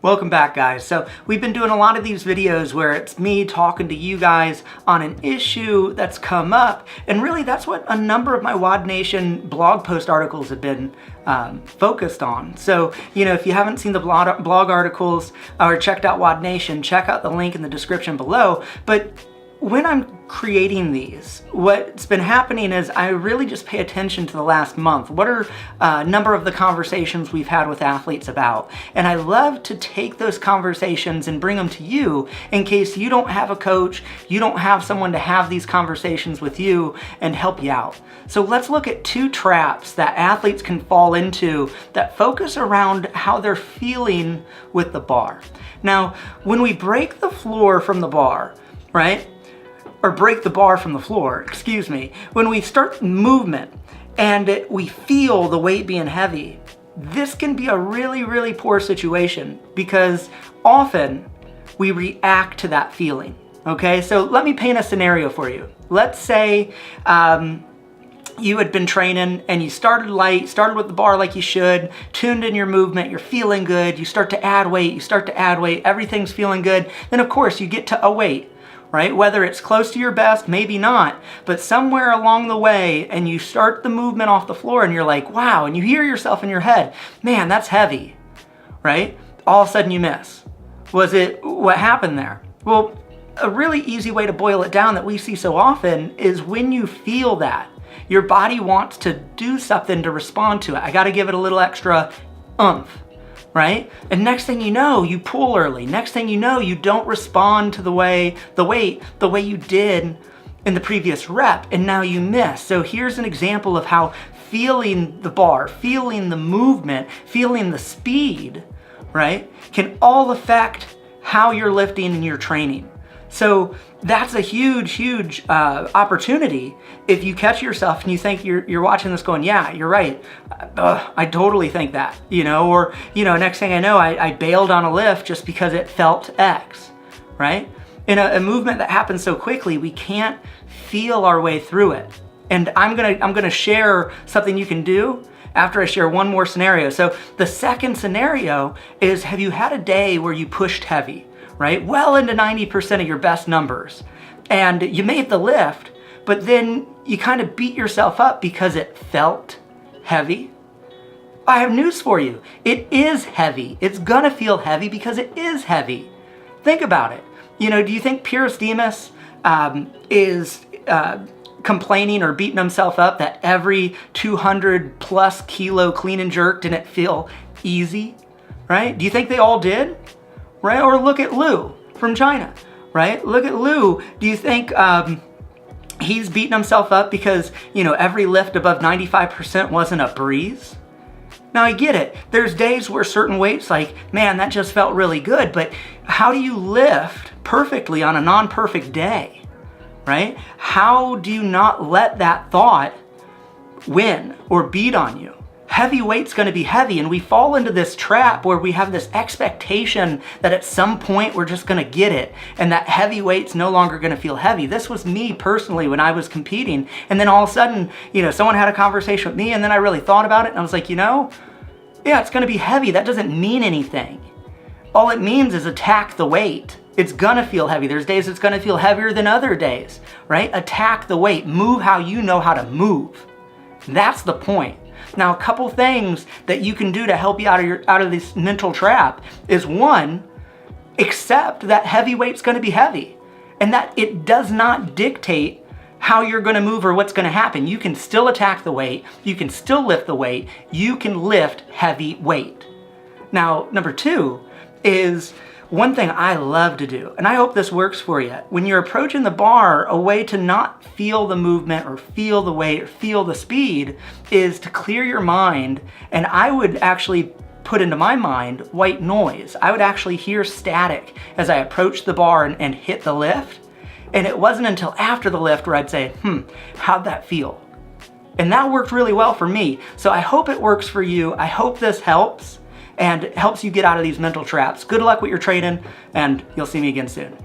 Welcome back, guys. So we've been doing a lot of these videos where it's me talking to you guys on an issue that's come up, and really that's what a number of my WOD Nation blog post articles have been focused on. So, if you haven't seen the blog articles or checked out WOD Nation, check out the link in the description below. But when I'm creating these, what's been happening is I really just pay attention to the last month. What are a number of the conversations we've had with athletes about? And I love to take those conversations and bring them to you in case you don't have a coach, you don't have someone to have these conversations with you and help you out. So let's look at two traps that athletes can fall into that focus around how they're feeling with the bar. Now, when we break the floor from the bar, right? Or break the bar from the floor, excuse me. When we start movement and we feel the weight being heavy, this can be a really, really poor situation because often we react to that feeling, okay? So let me paint a scenario for you. Let's say you had been training and you started light, started with the bar like you should, tuned in your movement, you're feeling good, you start to add weight, everything's feeling good. Then of course you get to a weight, right? Whether it's close to your best, maybe not, but somewhere along the way, and you start the movement off the floor and you're like, wow, and you hear yourself in your head, man, that's heavy, right? All of a sudden you miss. What happened there? Well, a really easy way to boil it down that we see so often is when you feel that, your body wants to do something to respond to it. I gotta give it a little extra oomph. Right? And next thing you know, you pull early. Next thing you know, you don't respond to the weight the way you did in the previous rep, and now you miss. So here's an example of how feeling the bar, feeling the movement, feeling the speed, right, can all affect how you're lifting and your training. So that's a huge opportunity if you catch yourself and you think you're watching this going, yeah, you're right. I totally think that, or, next thing I know, I bailed on a lift just because it felt X, right? In a movement that happens so quickly, we can't feel our way through it. And I'm gonna share something you can do after I share one more scenario. So the second scenario is, have you had a day where you pushed heavy? Right? Well into 90% of your best numbers. And you made the lift, but then you kind of beat yourself up because it felt heavy. I have news for you. It is heavy. It's gonna feel heavy because it is heavy. Think about it. Do you think Pyrrhus Demas is complaining or beating himself up that every 200 plus kilo clean and jerk didn't feel easy? Right? Do you think they all did? Right? Or look at Lou from China, right? Look at Lou. Do you think he's beating himself up because, every lift above 95% wasn't a breeze? Now I get it. There's days where certain weights like, man, that just felt really good, but how do you lift perfectly on a non-perfect day, right? How do you not let that thought win or beat on you? Heavy weight's gonna be heavy, and we fall into this trap where we have this expectation that at some point we're just gonna get it, and that heavy weight's no longer gonna feel heavy. This was me personally when I was competing, and then all of a sudden, someone had a conversation with me, and then I really thought about it, and I was like, yeah, it's gonna be heavy. That doesn't mean anything. All it means is attack the weight. It's gonna feel heavy. There's days it's gonna feel heavier than other days, right? Attack the weight. Move how you know how to move. That's the point. Now, a couple things that you can do to help you out of this mental trap is, one, accept that heavy weight's gonna be heavy and that it does not dictate how you're gonna move or what's gonna happen. You can still attack the weight, you can still lift the weight, you can lift heavy weight. Now, number two is one thing I love to do, and I hope this works for you. When you're approaching the bar, a way to not feel the movement or feel the weight or feel the speed is to clear your mind, and I would actually put into my mind white noise. I would actually hear static as I approach the bar and hit the lift, and it wasn't until after the lift where I'd say, how'd that feel? And that worked really well for me. So I hope it works for you. I hope this helps and helps you get out of these mental traps. Good luck with your training, and you'll see me again soon.